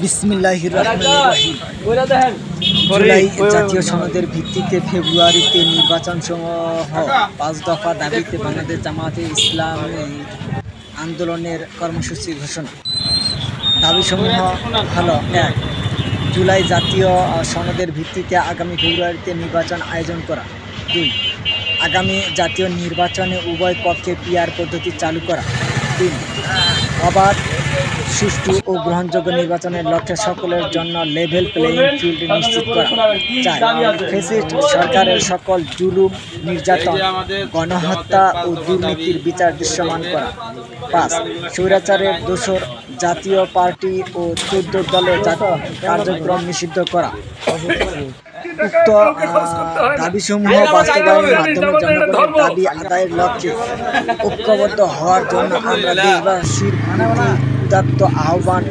বিসমিল্লাহির রহমানির রহিম। জুলাই জাতীয় সনদের ভিত্তিতে ফেব্রুয়ারিতে নির্বাচন সহ ৫ দফা দাবিতে বাংলাদেশ জামায়াতে ইসলামী আন্দোলনের কর্মসূচি ঘোষণা। দাবিসমূহ হলো: ১. জুলাই জাতীয় সনদের ভিত্তিতে আগামী ফেব্রুয়ারিতে নির্বাচন আয়োজন করা। ২. আগামী জাতীয় নির্বাচনে উভয় পক্ষে পিআর পদ্ধতি চালু করা। ৩. অবাধ, সুষ্ঠু ও গ্রহণযোগ্য নির্বাচনের লক্ষ্যে সকলের জন্য লেভেল প্লেইং ফিল্ড নিশ্চিত করা। ৪. ফ্যাসিস্ট সরকারের সকল জুলুম, নির্যাতন, গণহত্যা ও দুর্নীতির বিচার দৃশ্যমান করা। ৫. স্বৈরাচারের দোসর জাতীয় পার্টি ও ১৪ দলের কার্যক্রম নিষিদ্ধ করা। উক্ত দাবিসমূহ বাস্তবায়নের মাধ্যমে জনগণের দাবি আদায়ের লক্ষ্যে ঐক্যবদ্ধ হওয়ার জন্য আমরা দেশবাসীর প্রতি উদাত্ত আহ্বান